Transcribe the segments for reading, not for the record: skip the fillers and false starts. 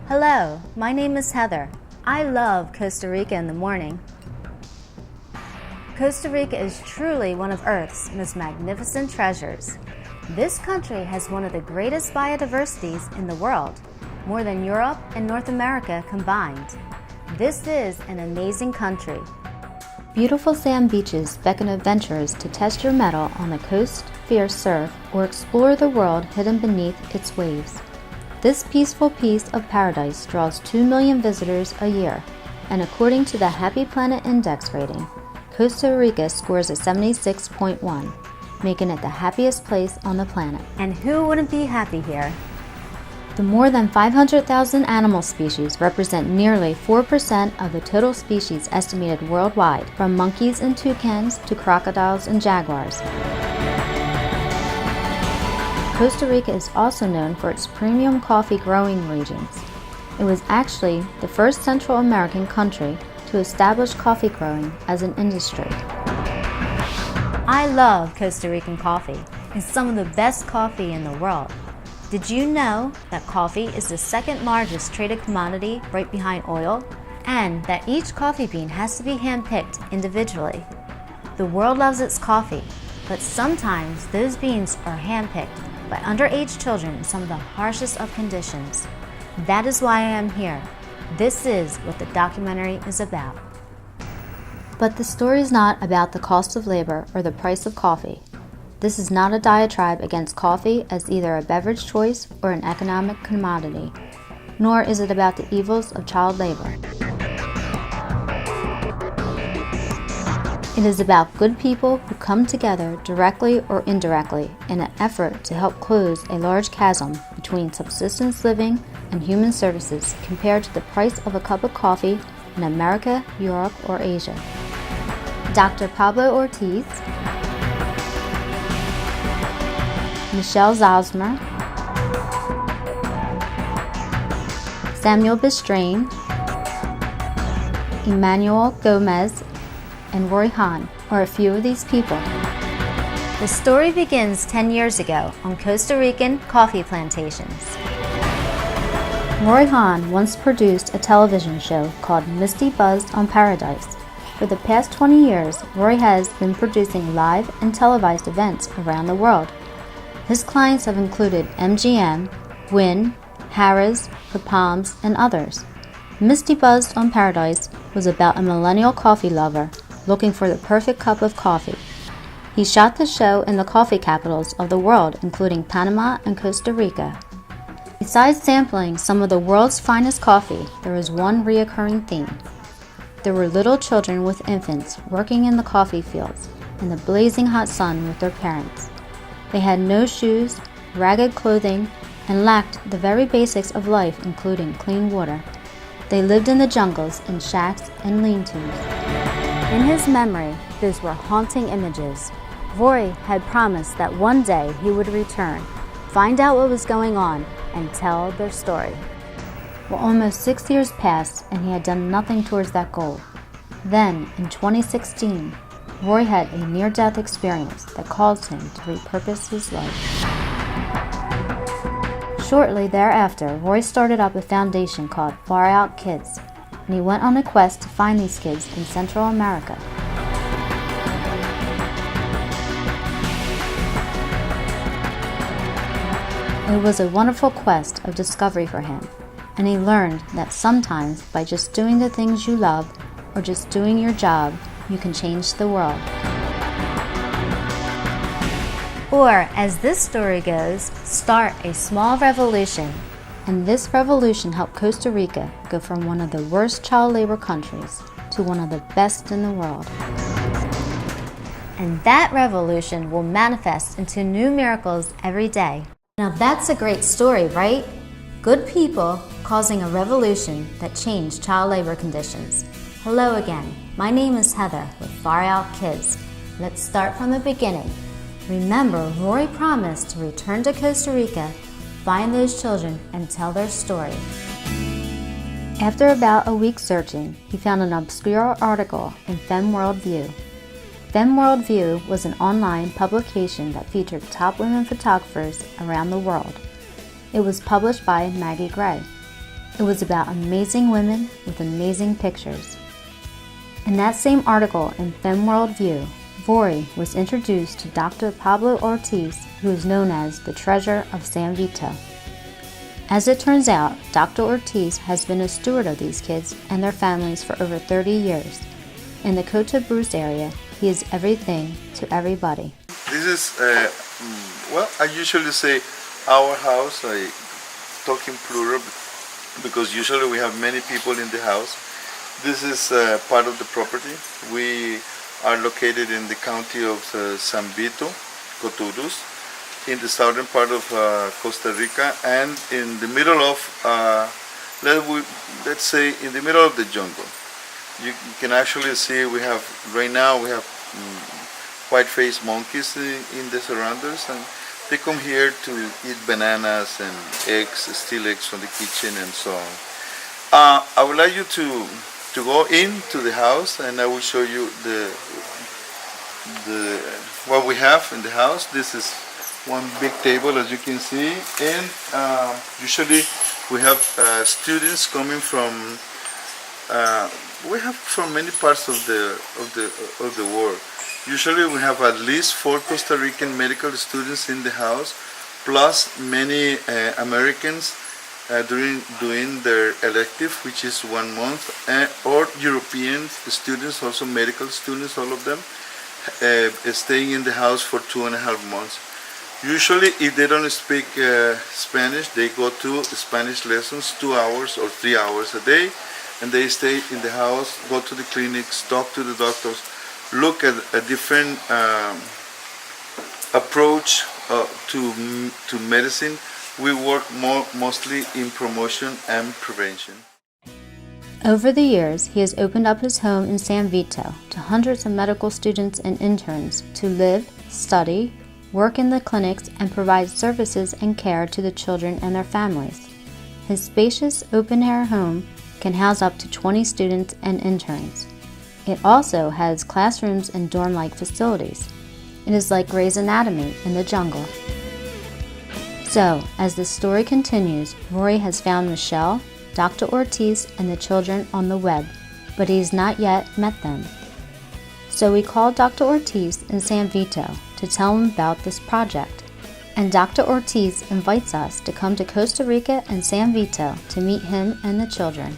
Hello, my name is Heather. I love Costa Rica in the morning. Costa Rica is truly one of Earth's most magnificent treasures. This country has one of the greatest biodiversities in the world, more than Europe and North America combined. This is an amazing country. Beautiful sand beaches beckon adventurers to test your mettle on the coast, fierce surf, or explore the world hidden beneath its waves. This peaceful piece of paradise draws 2 million visitors a year, and according to the Happy Planet Index rating, Costa Rica scores a 76.1, making it the happiest place on the planet. And who wouldn't be happy here? The more than 500,000 animal species represent nearly 4% of the total species estimated worldwide, from monkeys and toucans to crocodiles and jaguars. Costa Rica is also known for its premium coffee growing regions. It was actually the first Central American country to establish coffee growing as an industry. I love Costa Rican coffee. It's some of the best coffee in the world. Did you know that coffee is the second largest traded commodity right behind oil, and that each coffee bean has to be hand-picked individually? The world loves its coffee, but sometimes those beans are hand-picked by underage children in some of the harshest of conditions. That is why I am here. This is what the documentary is about. But the story is not about the cost of labor or the price of coffee. This is not a diatribe against coffee as either a beverage choice or an economic commodity, nor is it about the evils of child labor. It is about good people who come together directly or indirectly in an effort to help close a large chasm between subsistence living and human services compared to the price of a cup of coffee in America, Europe, or Asia. Dr. Pablo Ortiz, Michelle Zosmer, Samuel Bistrain, Emmanuel Gomez, and Roy Hahn are a few of these people. The story begins 10 years ago on Costa Rican coffee plantations. Roy Hahn once produced a television show called Misty Buzzed on Paradise. For the past 20 years, Roy has been producing live and televised events around the world. His clients have included MGM, Wynn, Harrah's, The Palms, and others. Misty Buzzed on Paradise was about a millennial coffee lover looking for the perfect cup of coffee. He shot the show in the coffee capitals of the world, including Panama and Costa Rica. Besides sampling some of the world's finest coffee, there was one reoccurring theme. There were little children with infants working in the coffee fields in the blazing hot sun with their parents. They had no shoes, ragged clothing, and lacked the very basics of life, including clean water. They lived in the jungles, in shacks and lean-tos. In his memory, those were haunting images. Roy had promised that one day he would return, find out what was going on, and tell their story. Well, almost 6 years passed, and he had done nothing towards that goal. Then, in 2016, Roy had a near-death experience that caused him to repurpose his life. Shortly thereafter, Roy started up a foundation called Far Out Kids, and he went on a quest to find these kids in Central America. It was a wonderful quest of discovery for him, and he learned that sometimes by just doing the things you love or just doing your job, you can change the world. Or, as this story goes, start a small revolution. And this revolution helped Costa Rica go from one of the worst child labor countries to one of the best in the world. And that revolution will manifest into new miracles every day. Now that's a great story, right? Good people causing a revolution that changed child labor conditions. Hello again. My name is Heather with Far Out Kids. Let's start from the beginning. Remember, Roy promised to return to Costa Rica, find those children, and tell their story. After about a week searching, he found an obscure article in Femme World View. Femme World View was an online publication that featured top women photographers around the world. It was published by Maggie Gray. It was about amazing women with amazing pictures. In that same article in FemWorld View, Vori was introduced to Dr. Pablo Ortiz, who is known as the Treasure of San Vito. As it turns out, Dr. Ortiz has been a steward of these kids and their families for over 30 years. In the Coto Bruce area, he is everything to everybody. This is, I usually say our house. I talk in plural because usually we have many people in the house. This is part of the property. We are located in the county of San Vito, Coto Bruce, in the southern part of Costa Rica, and in the middle of, let's say, in the middle of the jungle. You can actually see right now we have white-faced monkeys in the surroundings, and they come here to eat bananas and eggs, steal eggs from the kitchen and so on. I would like you to go into the house, and I will show you what we have in the house. This is one big table, as you can see, and usually we have students coming from. We have from many parts of the world. Usually we have at least 4 Costa Rican medical students in the house, plus many Americans doing their elective, which is 1 month, or European students, also medical students, all of them, staying in the house for 2.5 months. Usually, if they don't speak Spanish, they go to Spanish lessons 2 hours or 3 hours a day, and they stay in the house, go to the clinics, talk to the doctors, look at a different approach to medicine. We work mostly in promotion and prevention. Over the years, he has opened up his home in San Vito to hundreds of medical students and interns to live, study, work in the clinics, and provide services and care to the children and their families. His spacious open-air home can house up to 20 students and interns. It also has classrooms and dorm-like facilities. It is like Grey's Anatomy in the jungle. So, as the story continues, Rory has found Michelle, Dr. Ortiz, and the children on the web, but he has not yet met them. So we called Dr. Ortiz in San Vito to tell him about this project. And Dr. Ortiz invites us to come to Costa Rica and San Vito to meet him and the children.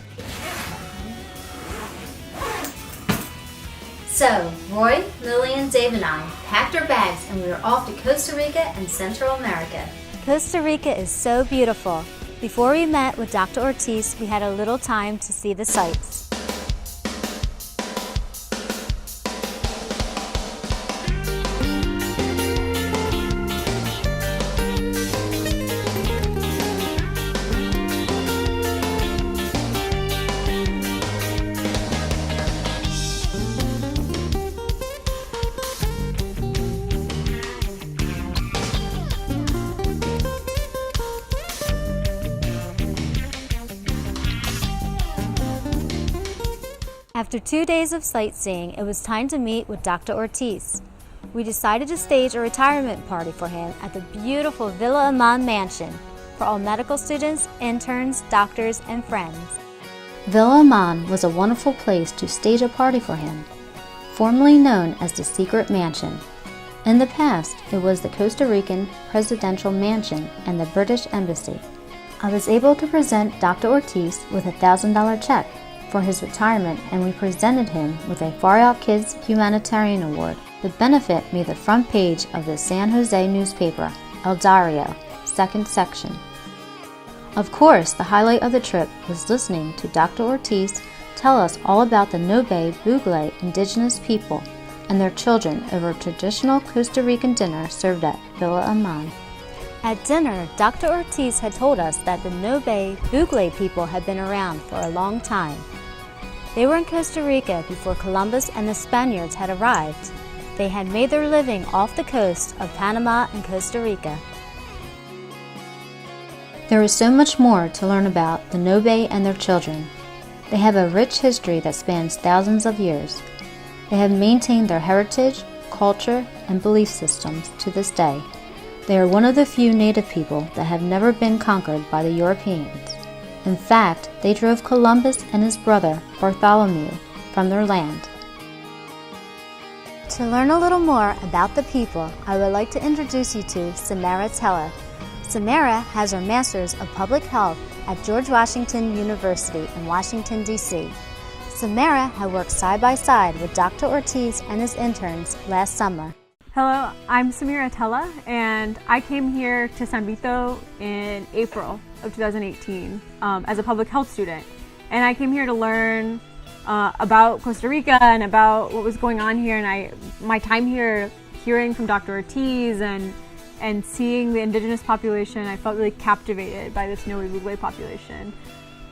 So, Roy, Lillian, Dave, and I packed our bags and we were off to Costa Rica and Central America. Costa Rica is so beautiful. Before we met with Dr. Ortiz, we had a little time to see the sights. After 2 days of sightseeing, it was time to meet with Dr. Ortiz. We decided to stage a retirement party for him at the beautiful Villa Aman mansion for all medical students, interns, doctors, and friends. Villa Aman was a wonderful place to stage a party for him, formerly known as the Secret Mansion. In the past, it was the Costa Rican Presidential Mansion and the British Embassy. I was able to present Dr. Ortiz with a $1,000 check for his retirement, and we presented him with a Far Out Kids Humanitarian Award. The benefit made the front page of the San Jose newspaper, El Diario, second section. Of course, the highlight of the trip was listening to Dr. Ortiz tell us all about the Nobe Bugle indigenous people and their children over a traditional Costa Rican dinner served at Villa Aman. At dinner, Dr. Ortiz had told us that the Nobe Bugle people had been around for a long time. They were in Costa Rica before Columbus and the Spaniards had arrived. They had made their living off the coast of Panama and Costa Rica. There is so much more to learn about the Nobe and their children. They have a rich history that spans thousands of years. They have maintained their heritage, culture, and belief systems to this day. They are one of the few native people that have never been conquered by the Europeans. In fact, they drove Columbus and his brother, Bartholomew, from their land. To learn a little more about the people, I would like to introduce you to Samara Teller. Samara has her Master's of Public Health at George Washington University in Washington, D.C. Samara had worked side by side with Dr. Ortiz and his interns last summer. Hello, I'm Samira Tella, and I came here to San Vito in April of 2018 as a public health student. And I came here to learn about Costa Rica and about what was going on here. And my time here, hearing from Dr. Ortiz and seeing the indigenous population, I felt really captivated by this Noe Bugwe population.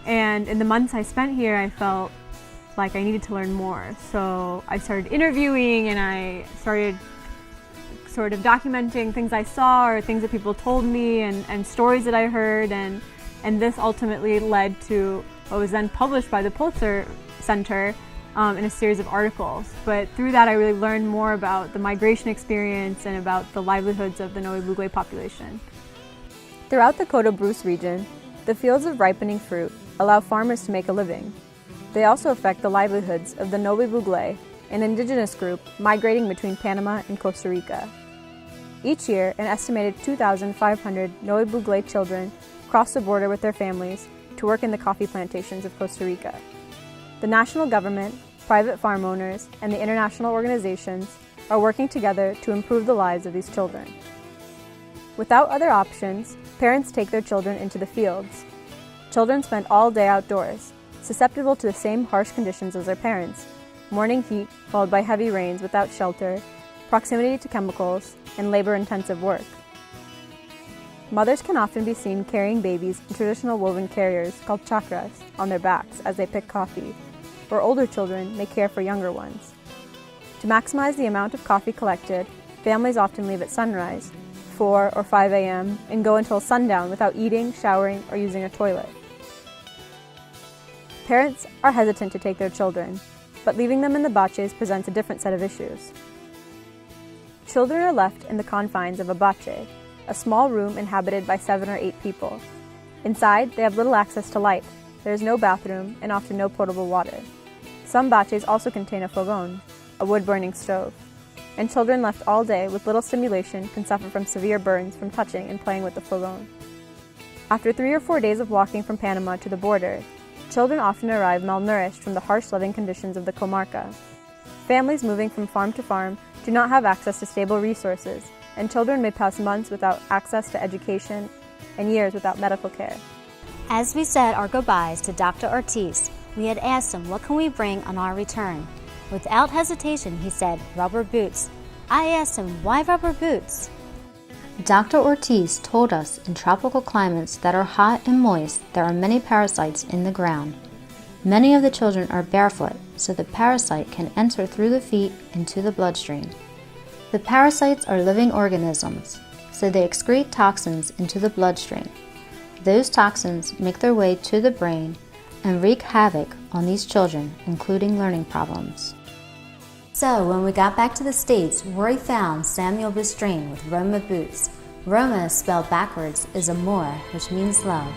And in the months I spent here, I felt like I needed to learn more. So I started interviewing, and I started sort of documenting things I saw or things that people told me and stories that I heard, and this ultimately led to what was then published by the Pulitzer Center in a series of articles. But through that I really learned more about the migration experience and about the livelihoods of the Noe Bugwe population. Throughout the Coto Bruce region, the fields of ripening fruit allow farmers to make a living. They also affect the livelihoods of the Noe Bugwe, an indigenous group migrating between Panama and Costa Rica. Each year, an estimated 2,500 Noe Bugwe children cross the border with their families to work in the coffee plantations of Costa Rica. The national government, private farm owners, and the international organizations are working together to improve the lives of these children. Without other options, parents take their children into the fields. Children spend all day outdoors, susceptible to the same harsh conditions as their parents: morning heat followed by heavy rains without shelter, proximity to chemicals, and labor-intensive work. Mothers can often be seen carrying babies in traditional woven carriers called chakras on their backs as they pick coffee, or older children may care for younger ones. To maximize the amount of coffee collected, families often leave at sunrise, 4 or 5 a.m., and go until sundown without eating, showering, or using a toilet. Parents are hesitant to take their children, but leaving them in the baches presents a different set of issues. Children are left in the confines of a bache, a small room inhabited by 7 or 8 people. Inside, they have little access to light. There is no bathroom and often no potable water. Some baches also contain a fogón, a wood-burning stove, and children left all day with little stimulation can suffer from severe burns from touching and playing with the fogón. After 3 or 4 days of walking from Panama to the border, children often arrive malnourished from the harsh living conditions of the comarca. Families moving from farm to farm do not have access to stable resources, and children may pass months without access to education and years without medical care. As we said our goodbyes to Dr. Ortiz, we had asked him what can we bring on our return. Without hesitation, he said, rubber boots. I asked him, why rubber boots? Dr. Ortiz told us in tropical climates that are hot and moist, there are many parasites in the ground. Many of the children are barefoot, so the parasite can enter through the feet into the bloodstream. The parasites are living organisms, so they excrete toxins into the bloodstream. Those toxins make their way to the brain and wreak havoc on these children, including learning problems. So when we got back to the States, Rory found Samuel Bistrain with Roma boots. Roma, spelled backwards, is amor, which means love.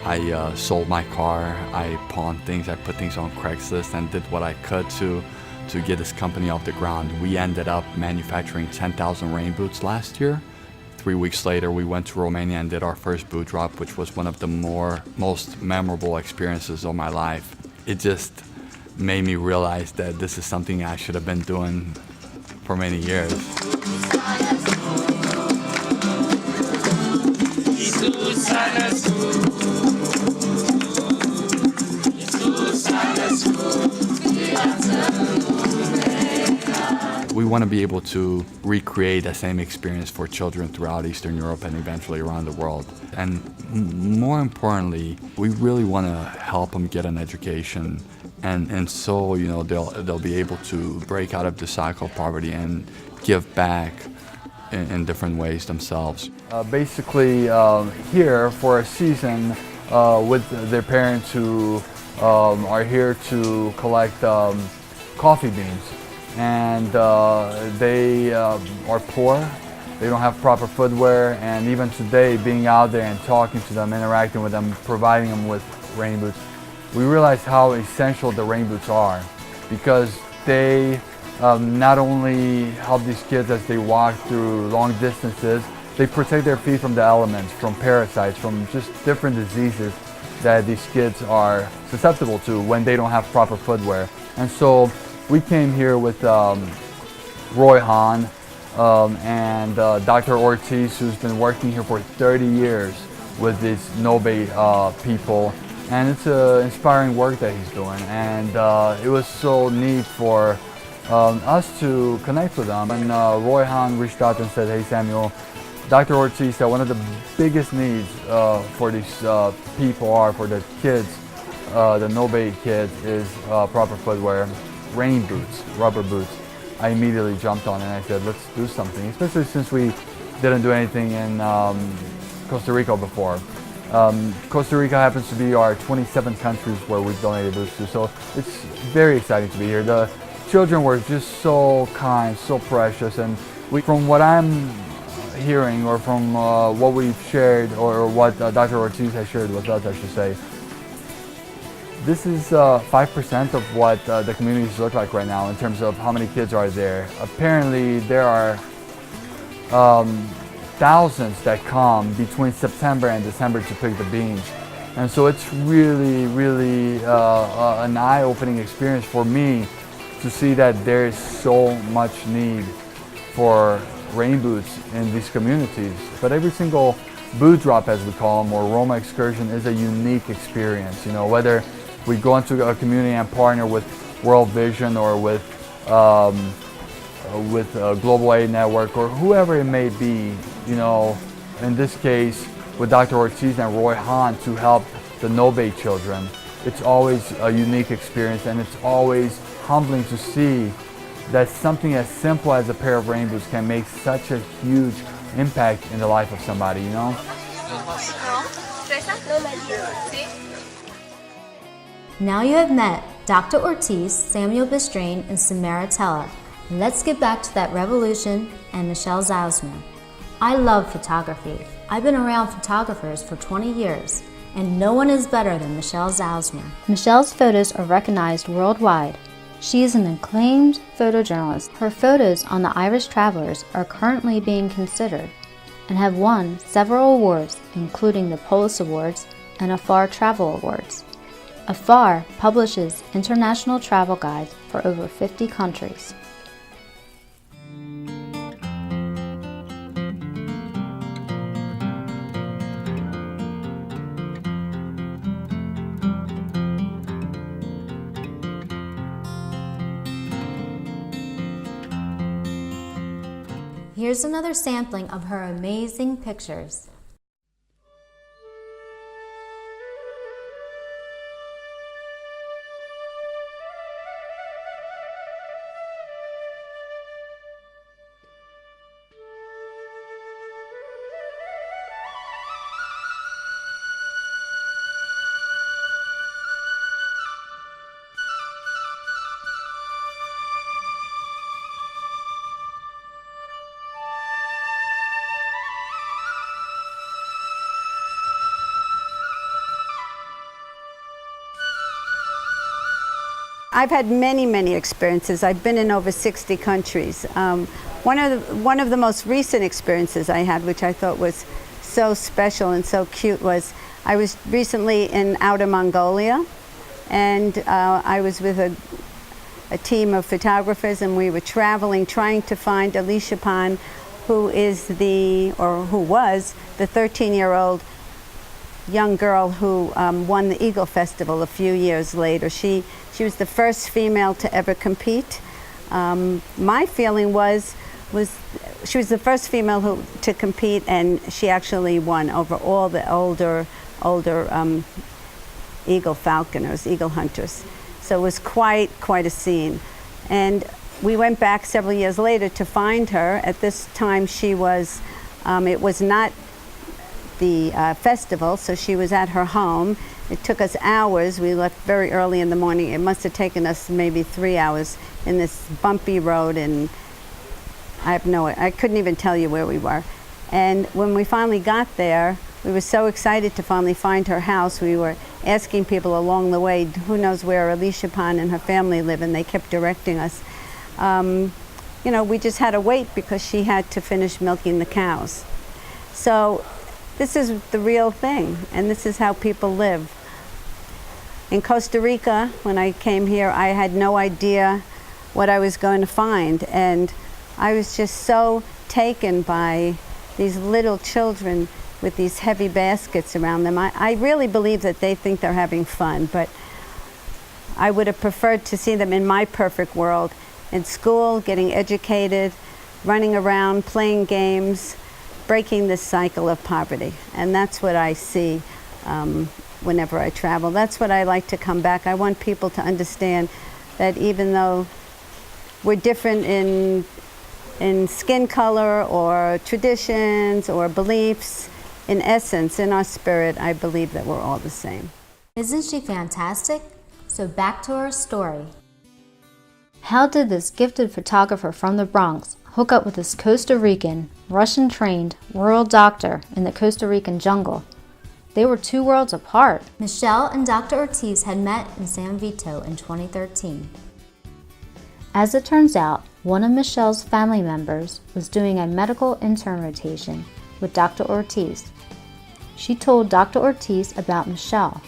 I sold my car, I pawned things, I put things on Craigslist and did what I could to get this company off the ground. We ended up manufacturing 10,000 rain boots last year. 3 weeks later, we went to Romania and did our first boot drop, which was one of the most memorable experiences of my life. It just made me realize that this is something I should have been doing for many years. We want to be able to recreate the same experience for children throughout Eastern Europe and eventually around the world. And more importantly, we really want to help them get an education, and so they'll be able to break out of the cycle of poverty and give back in different ways themselves. Basically here for a season with their parents who are here to collect coffee beans. And they are poor, they don't have proper footwear, and even today being out there and talking to them, interacting with them, providing them with rain boots, we realized how essential the rain boots are, because they not only help these kids as they walk through long distances, they protect their feet from the elements, from parasites, from just different diseases that these kids are susceptible to when they don't have proper footwear. And so we came here with Roy Hahn and Dr. Ortiz, who's been working here for 30 years with these Nobe people. And it's inspiring work that he's doing. And it was so neat for us to connect with them. And Roy Hahn reached out and said, "Hey Samuel, Dr. Ortiz said one of the biggest needs for these people for the kids, the Nobe kids, is proper footwear, rain boots, rubber boots." I immediately jumped on it and I said, let's do something, especially since we didn't do anything in Costa Rica before. Costa Rica happens to be our 27th countries where we've donated boots to, so it's very exciting to be here. The children were just so kind, so precious, and from what I'm hearing, or from what we've shared, or what Dr. Ortiz has shared with us, I should say, this is 5% of what the communities look like right now in terms of how many kids are there. Apparently there are thousands that come between September and December to pick the beans. And so it's really, really an eye-opening experience for me to see that there is so much need for rain boots in these communities. But every single boot drop, as we call them, or Roma excursion, is a unique experience. You know, whether we go into a community and partner with World Vision or with Global Aid Network or whoever it may be, you know, in this case with Dr. Ortiz and Roy Hahn to help the Nobe children, it's always a unique experience, and it's always humbling to see that something as simple as a pair of rain boots can make such a huge impact in the life of somebody, you know? Now you have met Dr. Ortiz, Samuel Bistrain, and Samara Tella. Let's get back to that revolution and Michelle Zausman. I love photography. I've been around photographers for 20 years, and no one is better than Michelle Zausman. Michelle's photos are recognized worldwide. She is an acclaimed photojournalist. Her photos on the Irish Travelers are currently being considered and have won several awards, including the Polis Awards and Afar Travel Awards. Afar publishes international travel guides for over 50 countries. Here's another sampling of her amazing pictures. I've had many experiences. I've been in over 60 countries. One of the most recent experiences I had, which I thought was so special and so cute, was I was recently in Outer Mongolia, and I was with a team of photographers, and we were traveling trying to find Alicia Pan, who was the 13-year-old young girl who won the Eagle Festival a few years later. She was the first female to ever compete. My feeling was she was the first female to compete, and she actually won over all the older eagle falconers, eagle hunters. So it was quite a scene. And we went back several years later to find her. At this time she was, it was not the festival, so she was at her home. It took us hours. We left very early in the morning. It must have taken us maybe 3 hours in this bumpy road, and I couldn't even tell you where we were. And when we finally got there, we were so excited to finally find her house. We were asking people along the way, who knows where Alicia Pan and her family live, and they kept directing us. You know, we just had to wait because she had to finish milking the cows. So this is the real thing, and this is how people live. In Costa Rica, when I came here, I had no idea what I was going to find, and I was just so taken by these little children with these heavy baskets around them. I really believe that they think they're having fun, but I would have preferred to see them in my perfect world, in school, getting educated, running around, playing games, breaking this cycle of poverty. And that's what I see whenever I travel. That's what I like to come back. I want people to understand that even though we're different in skin color or traditions or beliefs, in essence, in our spirit, I believe that we're all the same. Isn't she fantastic? So back to our story. How did this gifted photographer from the Bronx hook up with this Costa Rican, Russian-trained rural doctor in the Costa Rican jungle? They were two worlds apart. Michelle and Dr. Ortiz had met in San Vito in 2013. As it turns out, one of Michelle's family members was doing a medical intern rotation with Dr. Ortiz. She told Dr. Ortiz about Michelle,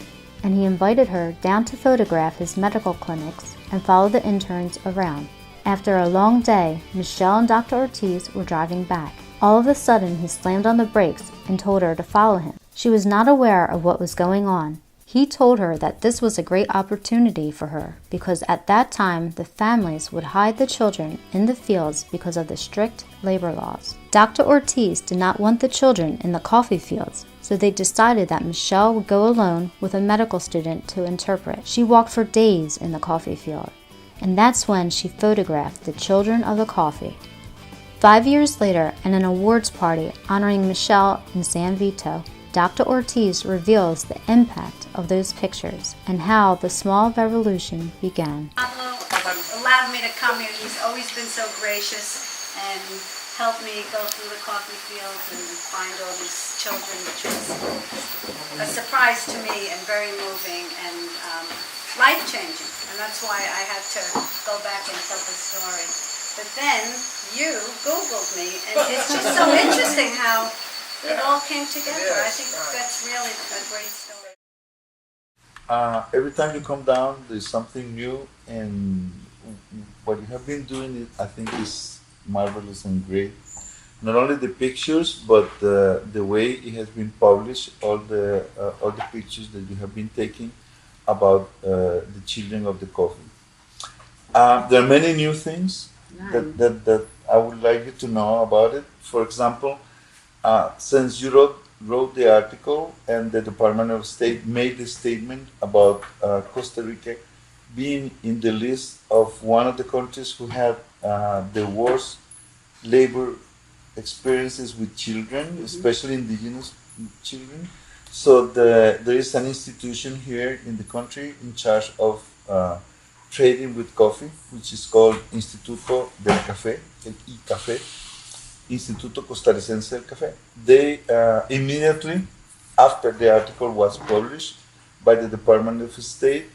and he invited her down to photograph his medical clinics and follow the interns around. After a long day, Michelle and Dr. Ortiz were driving back. All of a sudden, he slammed on the brakes and told her to follow him. She was not aware of what was going on. He told her that this was a great opportunity for her because at that time the families would hide the children in the fields because of the strict labor laws. Dr. Ortiz did not want the children in the coffee fields, so they decided that Michelle would go alone with a medical student to interpret. She walked for days in the coffee field, and that's when she photographed the children of the coffee. 5 years later, at an awards party honoring Michelle in San Vito, Dr. Ortiz reveals the impact of those pictures and how the small revolution began. Pablo allowed me to come here. He's always been so gracious and helped me go through the coffee fields and find all these children, which was a surprise to me and very moving and life-changing. And that's why I had to go back and tell the story. But then you Googled me, and it's just so interesting how it all came together. I think that's really a great story. Every time you come down, there's something new, and what you have been doing, I think, is marvelous and great. Not only the pictures, but the way it has been published, all the pictures that you have been taking about the children of the coffee. There are many new things that I would like you to know about it. For example, since you wrote the article and the Department of State made the statement about Costa Rica being in the list of one of the countries who had the worst labor experiences with children, especially indigenous children. So there is an institution here in the country in charge of trading with coffee, which is called Instituto del Café, el ICAFé, Instituto Costarricense del Café. They immediately after the article was published by the Department of State,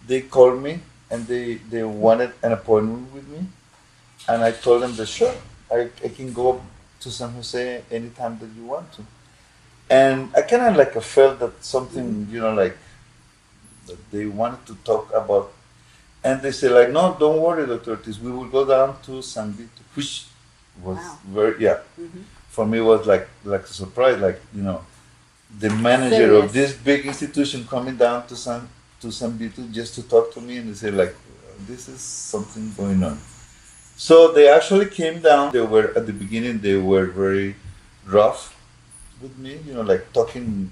they called me and they wanted an appointment with me, and I told them that sure, I can go to San Jose anytime that you want to. And I kind of like felt that something, like that they wanted to talk about. And they said like, no, don't worry, Dr. Ortiz, we will go down to San Vito, which was for me was like a surprise, the manager of this big institution coming down to San Vito just to talk to me, and they said like, this is something going on. So they actually came down. They were, at the beginning, they were very rough with me, like talking,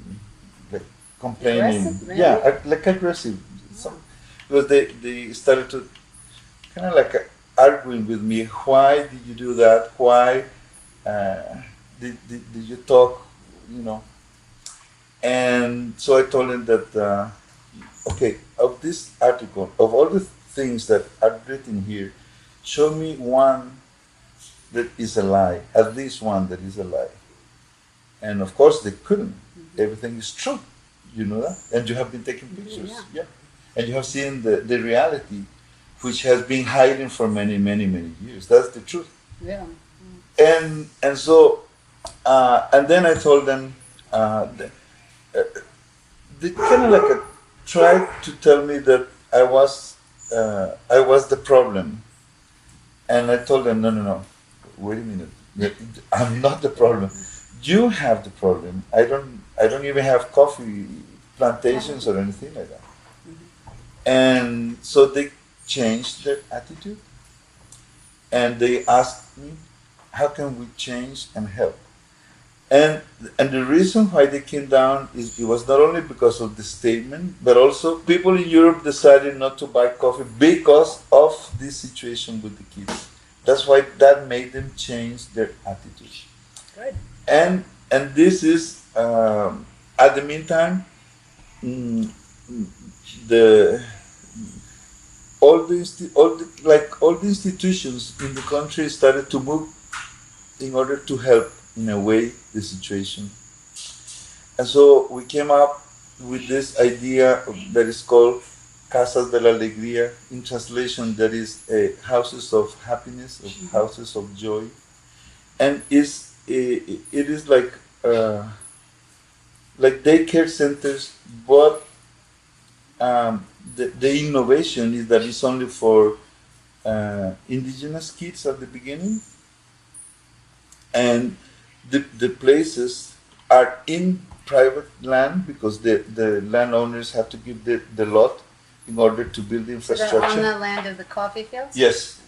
like complaining. Aggressive, really? Aggressive. Because they started to kind of like arguing with me. Why did you do that? Why did you talk, And so I told him that, okay, of this article, of all the things that are written here, show me one that is a lie, at least one that is a lie. And of course they couldn't. everything is true. You know that? And you have been taking pictures. Yeah. And you have seen the reality, which has been hiding for many, many, many years. That's the truth. Yeah. And so, and then I told them, they kind of like tried to tell me that I was the problem. And I told them, no, wait a minute. I'm not the problem. You have the problem. I don't even have coffee plantations or anything like that. And so they changed their attitude, and they asked me, how can we change and help? And the reason why they came down is it was not only because of the statement, but also people in Europe decided not to buy coffee because of this situation with the kids. That's why that made them change their attitude. Good. And this is at the meantime, all the institutions in the country started to move in order to help in a way the situation. And so we came up with this idea that is called Casas de la Alegría. In translation, that is houses of happiness, houses of joy, and it is like daycare centers, but the innovation is that it's only for indigenous kids at the beginning, and the places are in private land because the landowners have to give the lot in order to build the infrastructure. On the land of the coffee fields? Yes.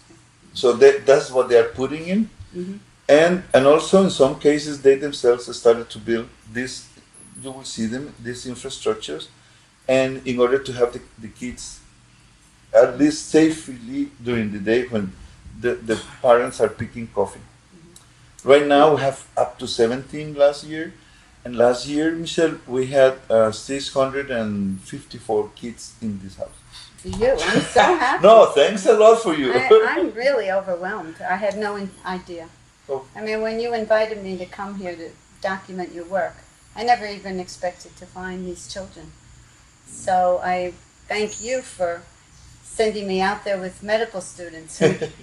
So that's what they are putting in. Mm-hmm. And also in some cases they themselves started to build this, you will see them, these infrastructures, and in order to have the kids at least safely during the day when the parents are picking coffee. Mm-hmm. Right now we have up to 17 last year. And last year, Michelle, we had 654 kids in this house. You, I'm so happy. No, thanks a lot for you. I'm really overwhelmed. I had no idea. Oh. I mean, when you invited me to come here to document your work, I never even expected to find these children. So I thank you for sending me out there with medical students who didn't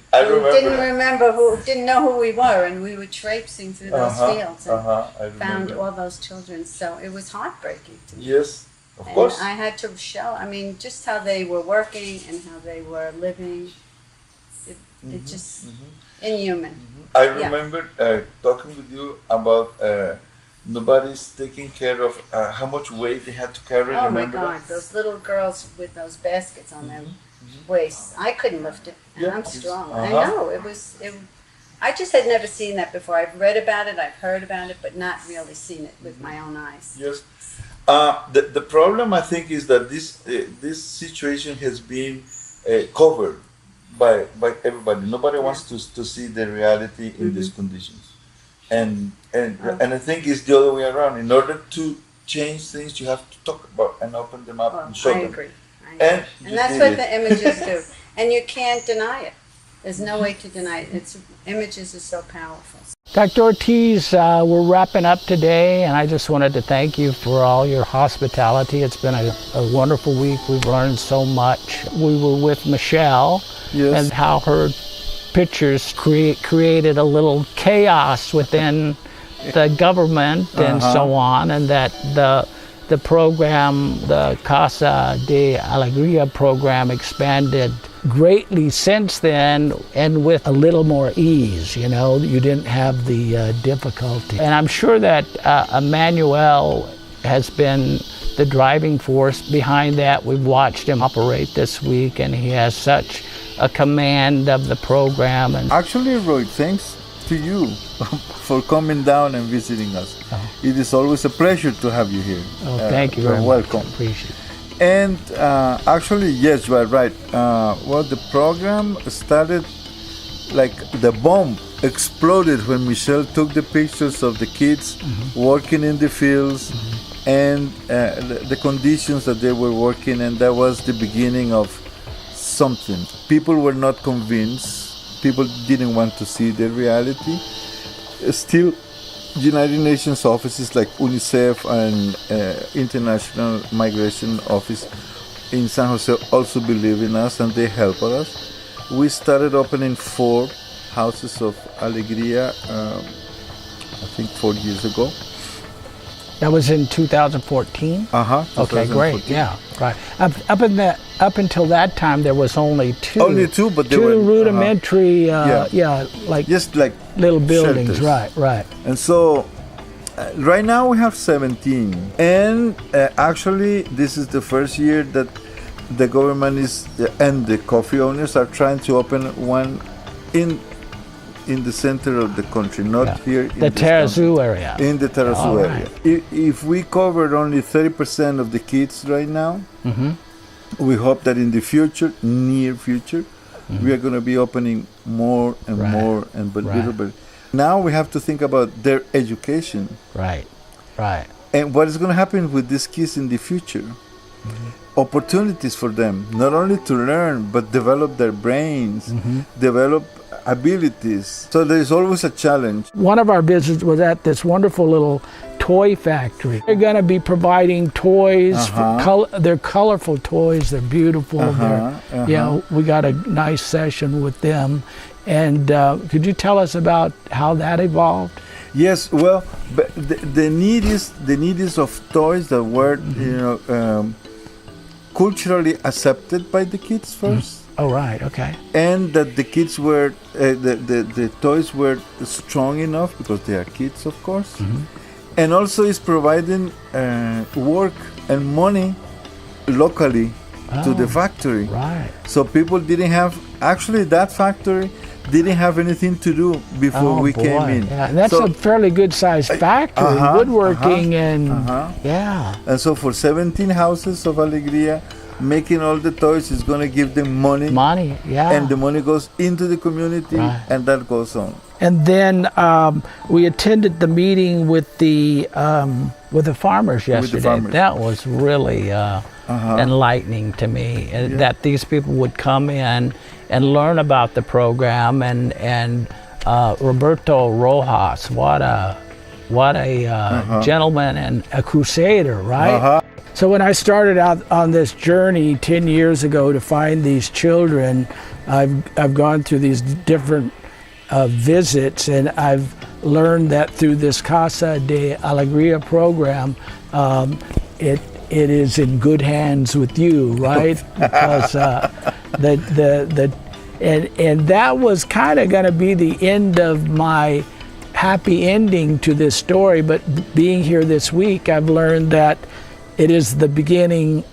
know who we were, and we were traipsing through those fields and found all those children. So it was heartbreaking to me. Yes, of course. I had to show, just how they were working and how they were living. It just inhuman. I remember talking with you about nobody's taking care of how much weight they had to carry. Oh remember my God, that? those little girls with those baskets on their waist. I couldn't lift it, and I'm strong. I know, I just had never seen that before. I've read about it, I've heard about it, but not really seen it with my own eyes. Yes. The problem, I think, is that this situation has been covered by everybody. Nobody wants to see the reality in these conditions. And I think it's the other way around. In order to change things, you have to talk about and open them up and show them. I agree. And that's what the images do. And you can't deny it. There's no way to deny it. Images are so powerful. Dr. Ortiz, we're wrapping up today, and I just wanted to thank you for all your hospitality. It's been a wonderful week. We've learned so much. We were with Michelle, and how her pictures created a little chaos within the government and so on, and that the program, the Casa de Alegría program, expanded greatly since then, and with a little more ease. You didn't have the difficulty. And I'm sure that Emmanuel has been the driving force behind that. We've watched him operate this week, and he has such a command of the program. And actually, Roy, thanks to you for coming down and visiting us. It is always a pleasure to have you here. Thank you very much. Welcome. I appreciate it. And actually, yes, you are right. The program started, like the bomb exploded when Michelle took the pictures of the kids working in the fields and the conditions that they were working in. That was the beginning of something. People were not convinced. People didn't want to see the reality. Still, United Nations offices like UNICEF and International Migration Office in San Jose also believe in us and they help us. We started opening 4 houses of Alegría, I think 4 years ago. That was in 2014? Okay, great, yeah, right. Up until that time, there was only 2. Only 2, but they two were rudimentary, like just like little buildings, shelters. right. And so, right now we have 17, and actually this is the first year that the government is and the coffee owners are trying to open one in the center of the country, not here in the this Terrazoo country. area. In the Terrazoo All area. If we covered only 30% of the kids right now, we hope that in the future, near future, we are going to be opening more and more and little bit. Now we have to think about their education. Right. And what is going to happen with these kids in the future. Opportunities for them, not only to learn, but develop their brains, develop abilities. So there is always a challenge. One of our visits was at this wonderful little toy factory. They're going to be providing toys, they're colorful toys, they're beautiful. We got a nice session with them. And could you tell us about how that evolved? Yes, well, but the need is of toys that were, culturally accepted by the kids first. Oh, right, okay. And that the kids were, the toys were strong enough because they are kids, of course. And also is providing work and money locally to the factory. Right. So people didn't have, actually that factory didn't have anything to do before we came in. Yeah, and that's a fairly good sized factory, woodworking and And so for 17 houses of Alegría, making all the toys is going to give them money. And the money goes into the community and that goes on. And then we attended the meeting with the farmers yesterday. That was really enlightening to me, that these people would come in and learn about the program. And Roberto Rojas, what a gentleman and a crusader, right? So when I started out on this journey 10 years ago to find these children, I've gone through these different visits, and I've learned that through this Casa de Alegría program, it is in good hands with you, right? Because and that was kind of going to be the end of my happy ending to this story. But being here this week, I've learned that it is the beginning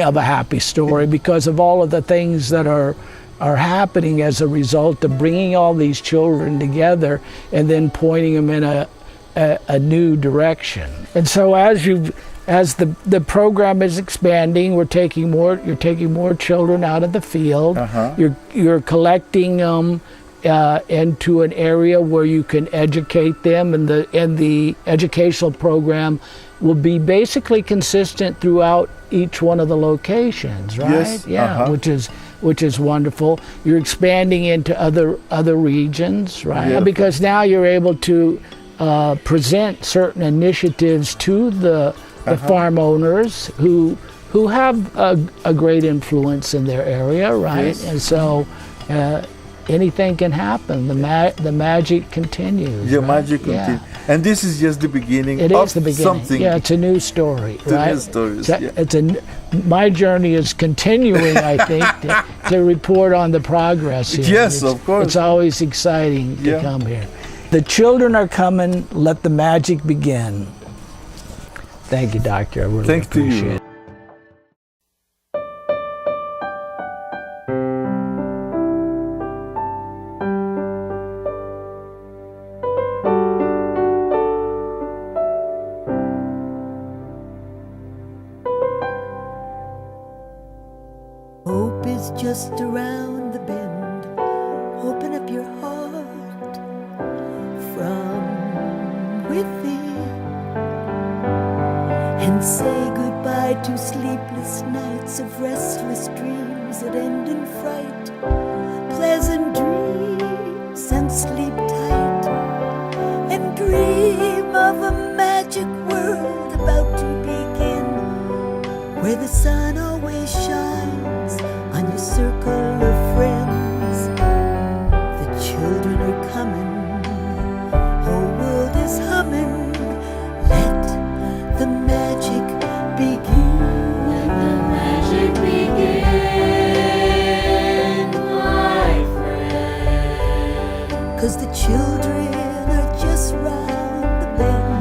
of a happy story because of all of the things that are happening as a result of bringing all these children together and then pointing them in a new direction. And so as the program is expanding, you're taking more children out of the field. You're collecting them into an area where you can educate them, and the educational program will be basically consistent throughout each one of the locations, right? Yes. Which is wonderful. You're expanding into other regions, right? Yeah. Because now you're able to present certain initiatives to the farm owners who have a great influence in their area, right? Yes. And so anything can happen. The magic continues. The right? magic continues. And this is just the beginning It of is the beginning. something. Yeah, it's a new story, right? New stories, My journey is continuing, I think, to report on the progress here. Yes, of course. It's always exciting to come here. The children are coming. Let the magic begin. Thank you, Doctor. I really appreciate it. Hope is just around the bend. Open up your heart from within and say goodbye to sleepless nights of restless dreams that end in fright. Pleasant dreams and sleep tight and dream. where the sun always shines on your circle of friends. The children are coming, whole world is humming. Let the magic begin. Let the magic begin, my friend. 'Cause the children are just round the bend.